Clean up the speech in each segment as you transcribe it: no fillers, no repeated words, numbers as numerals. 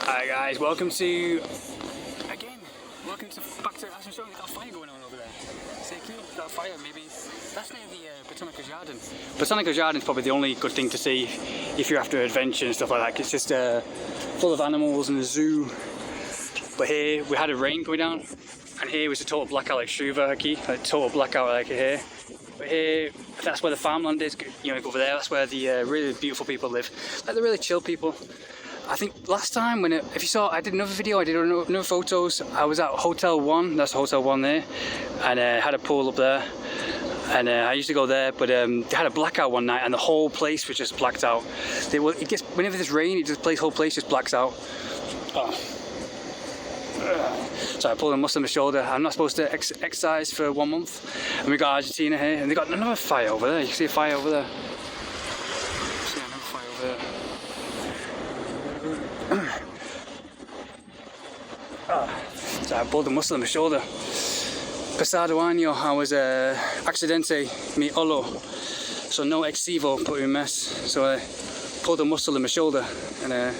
Hi guys, welcome to back to Asuncion. We've got a fire going on over there. Stay cool, we've got a fire, maybe that's near the Botanical Garden. Botanical Garden is probably the only good thing to see if you're after adventure and stuff like that. It's just full of animals and a zoo. But here we had a rain going down, and here was a total blackout like Shruva aqui, like total blackout like here. But here, that's where the farmland is. You know, over there, that's where the really beautiful people live. Like the really chill people. I think last time if you saw, I did another video, I did another photos. I was at Hotel 1, that's Hotel 1 there, and had a pool up there. And I used to go there, but they had a blackout one night, and the whole place was just blacked out. Whenever there's rain, the whole place just blacks out. Oh. So I pulled a muscle on my shoulder. I'm not supposed to exercise for 1 month. And we got Argentina here, and they got another fire over there. You can see a fire over there. See another fire over there. So I pulled a muscle on my shoulder. Passado año, I was accidente mi olo, so no exivo por un mes. So I pulled a muscle in my shoulder, and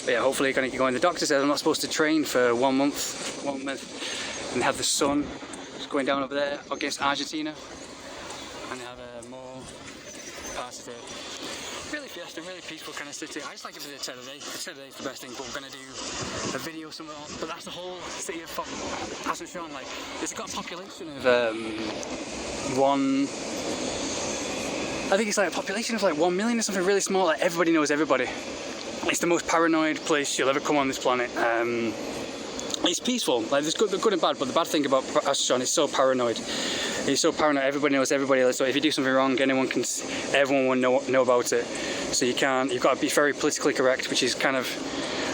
but yeah, hopefully gonna keep going. The doctor said I'm not supposed to train for 1 month, and have the sun going down over there against Argentina, and have more parts of it. Really fiesta, really peaceful kind of city. I just like it for the Saturday. The Saturday is the best thing, but we're gonna do a video somewhere else. But that's the whole city of Asuncion. Like, it's got a population of I think it's like a population of like 1 million or something really small. Like everybody knows everybody. It's the most paranoid place you'll ever come on this planet. It's peaceful. Like there's good and bad, but the bad thing about Asuncion is so paranoid. It's so paranoid. Everybody knows everybody else. So if you do something wrong, everyone will know about it. So you've got to be very politically correct, which is kind of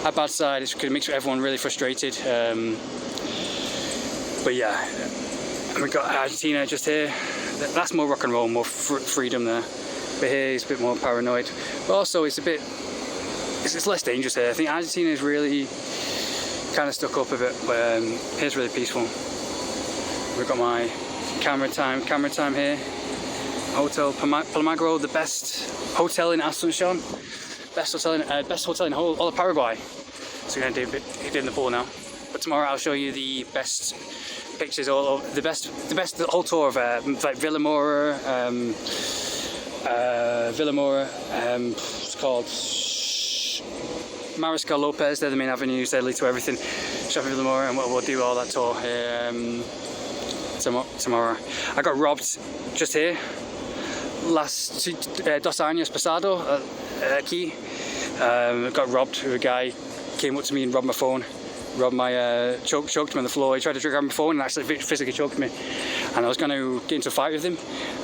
a bad side. It makes everyone really frustrated. But yeah, and we've got Argentina just here. That's more rock and roll, more freedom there. But here it's a bit more paranoid. But also it's less dangerous here. I think Argentina is really kind of stuck up a bit, but here's really peaceful. We've got my camera time here. Hotel Palmagro, the best hotel in Asuncion, best hotel in all of Paraguay. So we're gonna do a bit in the pool now. But tomorrow I'll show you the best pictures, the whole tour of like Villamora, it's called Mariscal Lopez. They're the main avenues, they lead to everything. Shopping Villamora, and we'll do all that tour tomorrow. I got robbed just here last 2 años pasado aquí. Got robbed. A guy came up to me and robbed my phone, choked me on the floor. He tried to grab my phone and actually physically choked me, and I was going to get into a fight with him.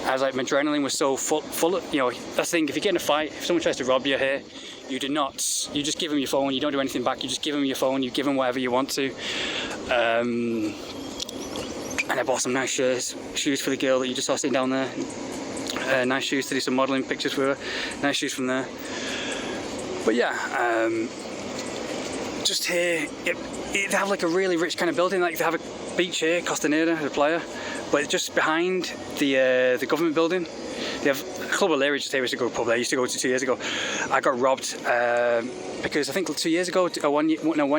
I was like, my adrenaline was so full of, you know, that's the thing, if you get in a fight, if someone tries to rob you here, you just give them your phone, you don't do anything back, you just give them your phone, you give them whatever you want to. And I bought some nice shoes for the girl that you just saw sitting down there. Nice shoes to do some modelling pictures with her. Nice shoes from there. But yeah, just here, they have like a really rich kind of building. Like they have a beach here, Costanera, the playa, but just behind the government building, they have a Club O'Leary just here, which is a good pub I used to go to 2 years ago. I got robbed because I think 2 years ago, or 1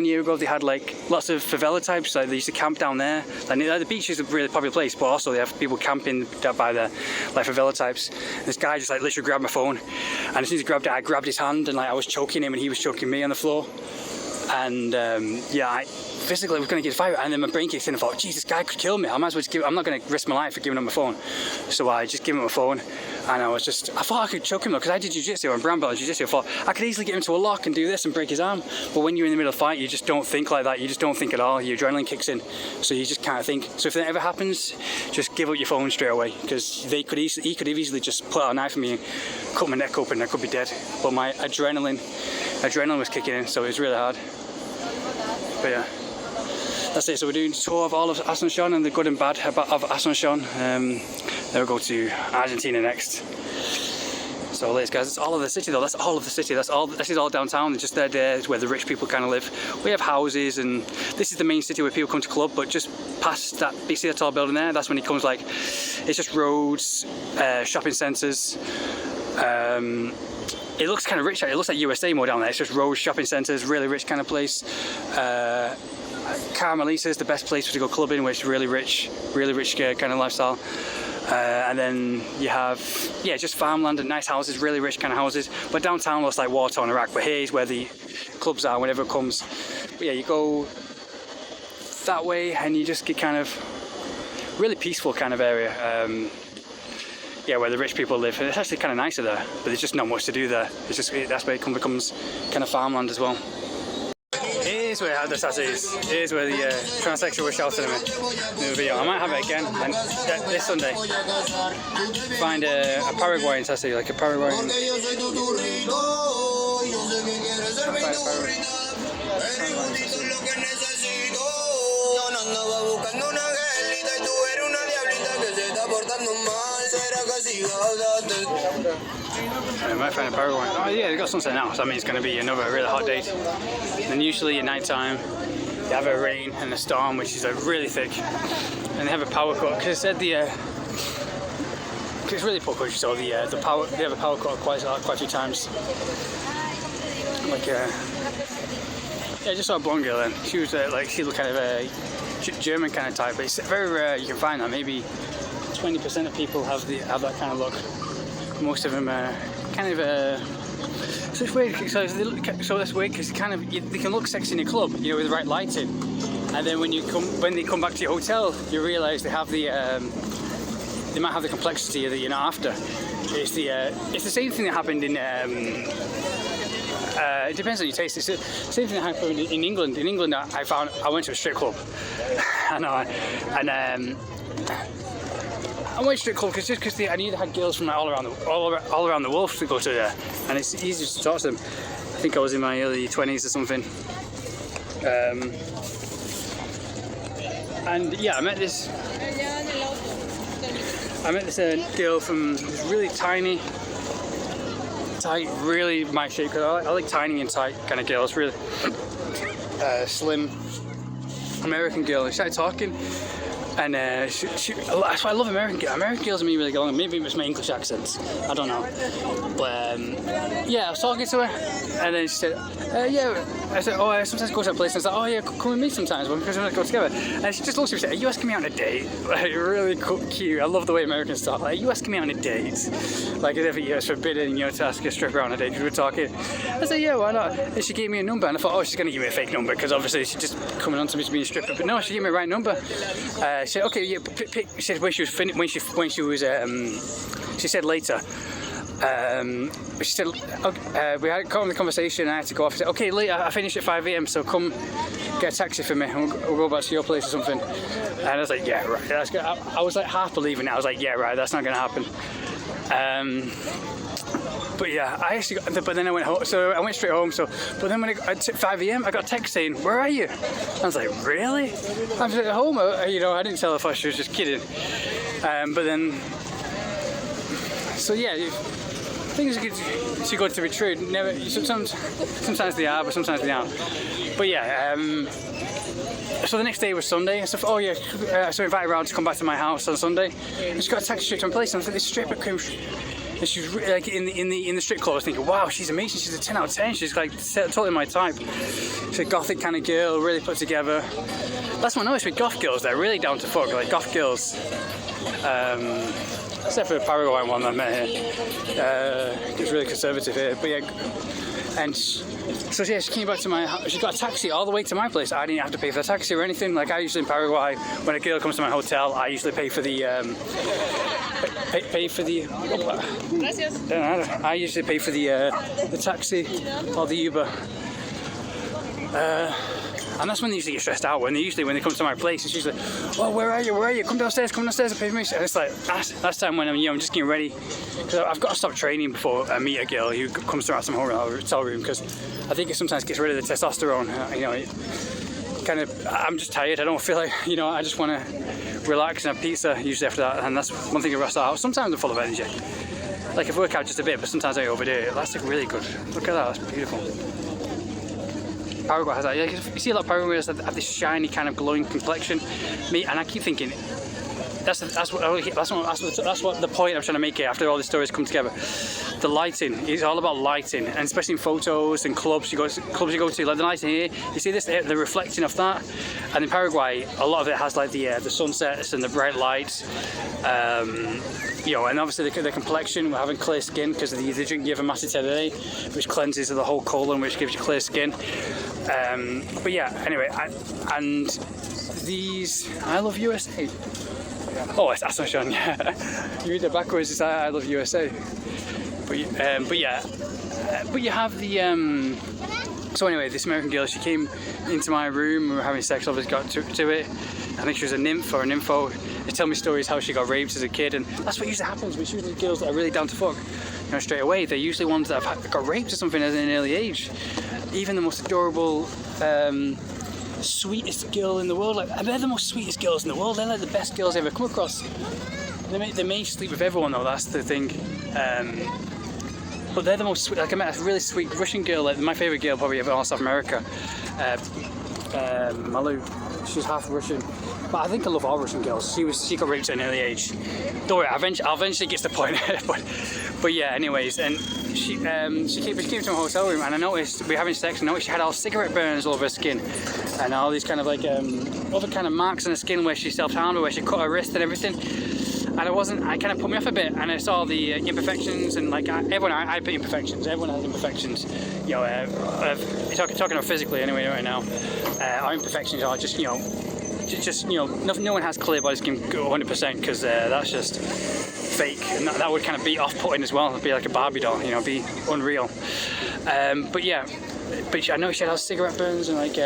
year ago, they had like lots of favela types. Like they used to camp down there. Like the beach is a really popular place, but also they have people camping down by there, like favela types. And this guy just like literally grabbed my phone, and as soon as he grabbed it, I grabbed his hand, and like I was choking him, and he was choking me on the floor. And yeah, I physically was going to get a fight, and then my brain kicked in and thought, Jesus, this guy could kill me. I might as well just I'm not going to risk my life for giving him my phone. So I just gave him my phone, and I thought I could choke him though, because I did jiu-jitsu and brown belt in jiu-jitsu. I thought I could easily get him to a lock and do this and break his arm. But when you're in the middle of a fight, you just don't think like that. You just don't think at all. Your adrenaline kicks in, so you just can't think. So if that ever happens, just give up your phone straight away, because he could have easily just put out a knife at me and cut my neck open, and I could be dead. But my adrenaline was kicking in, so it was really hard. But yeah, that's it. So we're doing a tour of all of Asuncion and the good and bad of Asuncion. Then we'll go to Argentina next. So ladies, guys, that's all of the city though. That's all of the city. This is all downtown. Just there is where the rich people kind of live. We have houses, and this is the main city where people come to club. But just past that, you see that tall building there? That's when it comes like, it's just roads, shopping centres. it looks kind of rich. It looks like USA more down there. It's just roads, shopping centres, really rich kind of place. Carmelita is the best place to go clubbing, which is really rich kind of lifestyle. And then you have, just farmland and nice houses, really rich kind of houses. But downtown looks like war-torn Iraq, but here's where the clubs are whenever it comes. But yeah, you go that way and you just get kind of really peaceful kind of area. Where the rich people live. And it's actually kind of nicer there, but there's just not much to do there. It's just, that's where it becomes kind of farmland as well. Here's where I had the tattoos. Here's where the transsexual was shouting at me in the video. I might have it again and, this Sunday. Find a Paraguayan tattoo, like a Paraguayan. I might find a Paraguay. Oh yeah, they've got sunset now, so that means it's going to be another really hot day. And then usually at night time, you have a rain and a storm, which is really thick. And they have a power cut, because it said it's really poor country, so they have a power cut quite a few times. Like just saw a blonde girl then. She was she looked kind of a German kind of type, but it's very rare you can find that. Maybe 20% of people have that kind of look. Most of them are kind of so it's weird. So that's weird because they can look sexy in a club, with the right lighting, and then when they come back to your hotel, you realise they have they might have the complexity that you're not after. It's the same thing that happened in. It depends on your taste. It's the same thing that happened in England. In England, I went to a strip club. I know, and I went straight club because I knew they had girls from all around the world to go to there, and it's easy to talk to them. I think I was in my early 20s or something, and yeah, I met this girl from really tiny, tight, really my shape. Cause I like tiny and tight kind of girls, really slim American girl. And she started talking. And that's why I love American girls. American girls and me really get along. Maybe it's my English accents. I don't know. But I was talking to her, and then she said, I said, I sometimes go to a place, and I was like, oh yeah, come with me sometimes. We're going to go together. And she just looks at me and said, are you asking me on a date? Like, really cute. I love the way Americans talk. Like, are you asking me on a date? Like, as if it's forbidden, to ask a stripper on a date because we're talking. I said, yeah, why not? And she gave me a number, and I thought, oh, she's going to give me a fake number because obviously she's just coming on to me to be a stripper. But no, she gave me the right number. She said, okay, yeah. She said when she was she said later. She said, we had a conversation and I had to go off. She said, okay, later, I finish at 5 a.m, so come get a taxi for me and we'll go back to your place or something. And I was like, yeah, right, that's good. I was like half believing it. I was like, yeah, right, that's not going to happen. But yeah, but then I went home, so I went straight home. But then when at 5 a.m, I got a text saying, where are you? I was like, really? I'm at home. I didn't tell her first, she was just kidding. But then, so yeah, things are too good to be true. Sometimes they are, but sometimes they aren't. But yeah, so the next day was Sunday. So so I invited her out to come back to my house on Sunday. And she got a taxi straight to my place. And I was like, this stripper came. And she was like in the strip club. I was thinking, wow, she's amazing. She's a 10 out of 10. She's like totally my type. She's a gothic kind of girl, really put together. That's what I noticed with goth girls. They're really down to fuck. Like goth girls. Except for the Paraguayan one that I met here. It's really conservative here. But yeah, and so yeah, she came back to my house. She got a taxi all the way to my place. I didn't have to pay for the taxi or anything. Like I usually in Paraguay, when a girl comes to my hotel, I usually pay for the I usually pay for the taxi or the Uber. And that's when they usually get stressed out. When they come to my place, it's usually, oh, where are you? Come downstairs and pay for me. And it's like, that's time when I'm just getting ready. Because I've got to stop training before I meet a girl who comes to my hotel room, because I think it sometimes gets rid of the testosterone. I'm just tired. I don't feel like, I just want to relax and have pizza usually after that. And that's one thing I rest out. Sometimes I'm full of energy. Like I work out just a bit, but sometimes I overdo it. That's like really good. Look at that, that's beautiful. Paraguay has that. You see a lot of Paraguayans that have this shiny kind of glowing complexion. And I keep thinking, that's what the point I'm trying to make here after all these stories come together. the lighting. It's all about lighting, and especially in photos and clubs you go to, like the lighting here, you see this, the reflecting of that. And in Paraguay, a lot of it has like the sunsets and the bright lights. You know, and obviously the complexion, we're having clear skin because of the drink Mate today, which cleanses the whole colon, which gives you clear skin. But yeah, anyway, and these, I love USA. Oh, that's not Sean, yeah. You read it backwards, it's I love USA. But yeah, but you have the, so anyway, this American girl, she came into my room, we were having sex, obviously got to it. I think she was a nymph or a nympho. They tell me stories how she got raped as a kid, and that's what usually happens. It's usually girls that are really down to fuck, you know, straight away. They're usually ones that have got raped or something at an early age. Even the most adorable, sweetest girl in the world, like they're the most sweetest girls in the world. They're like the best girls I've ever come across. They may sleep with everyone though. That's the thing. But they're the most sweet. Like I met a really sweet Russian girl, like my favorite girl probably of all South America. Malu. She's half Russian, but I think I love all Russian girls. She got raped at an early age. Don't worry, I'll eventually get to the point. but yeah, anyways, and she came to my hotel room, and I noticed we were having sex. And I noticed she had all cigarette burns all over her skin, and all these kind of like other kind of marks on her skin where she self-harmed, where she cut her wrist and everything. And I kind of put me off a bit, and I saw the imperfections, and like everyone, I put imperfections. Everyone has imperfections. You know, talking about physically anyway right now. Our imperfections are just, you know, no one has clear body skin 100% because that's just fake, and that would kind of be off-putting as well. It'd be like a Barbie doll, you know, be unreal. But yeah, but I know she had all cigarette burns and like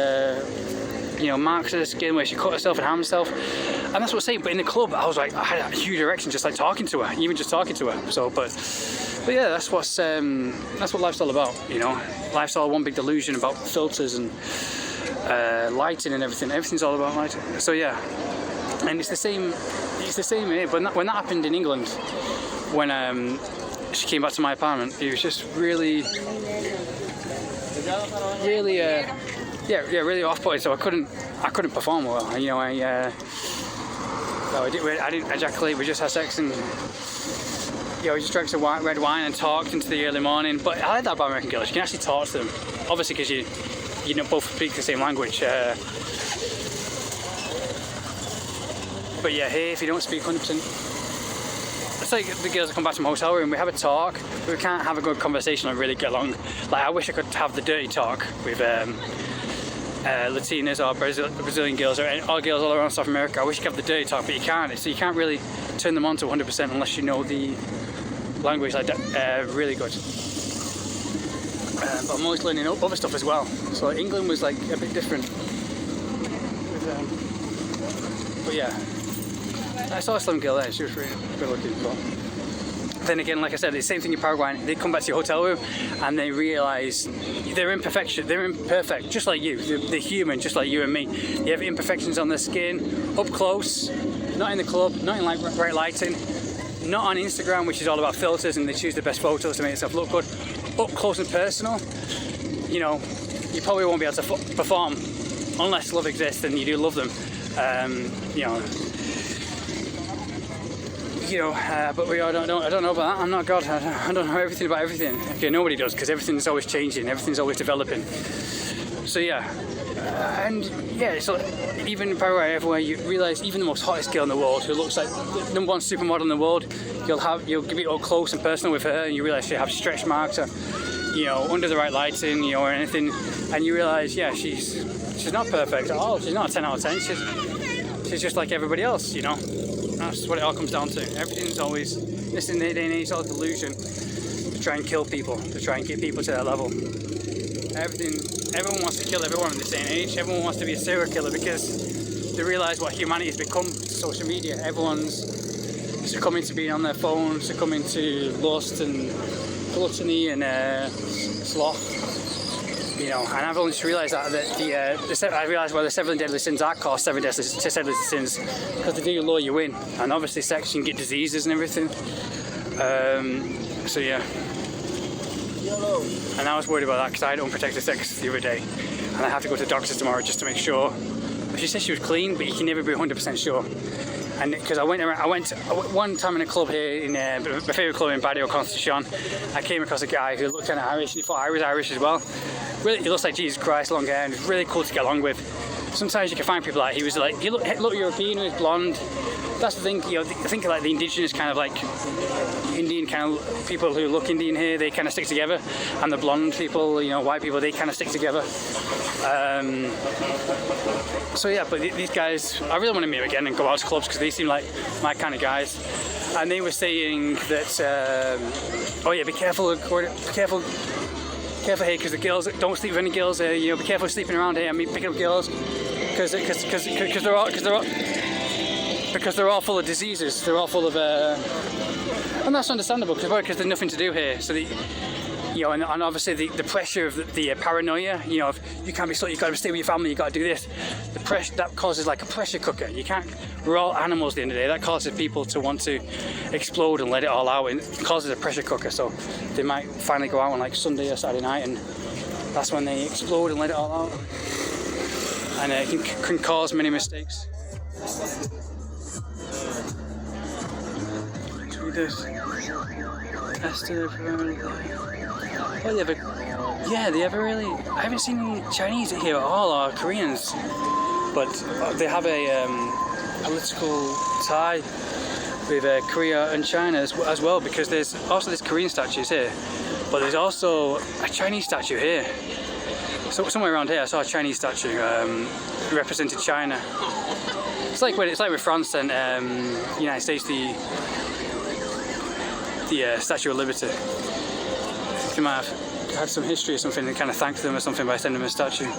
you know, marks of the skin where she cut herself and harmed herself, and that's what I'm saying. But in the club, I was like, I had a huge erection just like talking to her, even just talking to her. So, but yeah, that's what life's all about, you know. Life's all one big delusion about filters and lighting and everything. Everything's all about lighting. So yeah, and it's the same here. But when that happened in England, when she came back to my apartment, it was just really really off-putting. So I couldn't perform well. You know, I didn't ejaculate. We just had sex, and you know, we just drank some red wine and talked into the early morning. But I like that about American girls. You can actually talk to them, obviously, because you don't both speak the same language. But yeah, here, if you don't speak 100%, it's like the girls that come back to my hotel room, we have a talk, but we can't have a good conversation and really get along. Like, I wish I could have the dirty talk with Latinas or Brazilian girls or girls all around South America. I wish you could have the dirty talk, but you can't. So you can't really turn them on to 100% unless you know the language like that really good. But I'm always learning other stuff as well. So England was like a bit different. But yeah, I saw a slim girl there. She was really good looking. But then again, like I said, it's the same thing in Paraguay. They come back to your hotel room and they realise they're imperfect, just like you. They're human, just like you and me. You have imperfections on their skin, up close, not in the club, not in like bright lighting, not on Instagram, which is all about filters and they choose the best photos to make themselves look good. Up close and personal, you know, you probably won't be able to perform unless love exists and you do love them. But I don't know about that. I'm not God. I don't know everything about everything. Okay, nobody does, because everything's always changing, everything's always developing. So yeah, so even in Paraguay, everywhere, you realise even the most hottest girl in the world, who looks like the number one supermodel in the world, you'll be all close and personal with her, and you realise she has stretch marks, or, you know, under the right lighting, you know, or anything, and you realise, yeah, she's not perfect at all. She's not a 10 out of 10. She's just like everybody else, you know. That's what it all comes down to. Everything's always, this in the day and age, it's all delusion to try and kill people, to try and get people to their level. Everyone wants to kill everyone in this day and age. Everyone wants to be a serial killer because they realise what humanity has become. Social media. Everyone's succumbing to being on their phone, succumbing to lust and gluttony and sloth. You know, and I've only just realised that I realised why the 7 deadly sins are called 7 deadly sins, because they do lure you in, and obviously sex, you can get diseases and everything. So yeah. And I was worried about that because I had unprotected sex the other day, and I have to go to the doctor tomorrow just to make sure. She said she was clean, but you can never be 100% sure. And because I went one time in a club here in my favourite club in Barrio Constitucion, I came across a guy who looked kind of Irish, and he thought I was Irish as well. Really, he looks like Jesus Christ, long hair, and it's really cool to get along with. Sometimes you can find people like he was like, he looked European, he was blonde. That's the thing, I think like the indigenous kind of like Indian kind of people who look Indian here, they kind of stick together, and the blonde people, white people, they kind of stick together. So yeah, but these guys, I really want to meet them again and go out to clubs because they seem like my kind of guys. And they were saying that, oh yeah, be careful here because the girls, don't sleep with any girls. Be careful sleeping around here. I mean, picking up girls because they're all full of diseases. They're all full of, and that's understandable because there's nothing to do here. So and obviously the pressure of the paranoia. If you can't be you got to stay with your family. You got to do this. The pressure that causes like a pressure cooker. You can't. We're all animals at the end of the day. That causes people to want to explode and let it all out, and it causes a pressure cooker. So they might finally go out on like Sunday or Saturday night, and that's when they explode and let it all out, and it can cause many mistakes. They have a really. I haven't seen any Chinese here at all, or Koreans, but they have a political tie with Korea and China as well, because there's also this Korean statues here, but there's also a Chinese statue here. So somewhere around here, I saw a Chinese statue represented China. It's like with France and United States, the Statue of Liberty. They might have had some history or something and kind of thanked them or something by sending them a statue.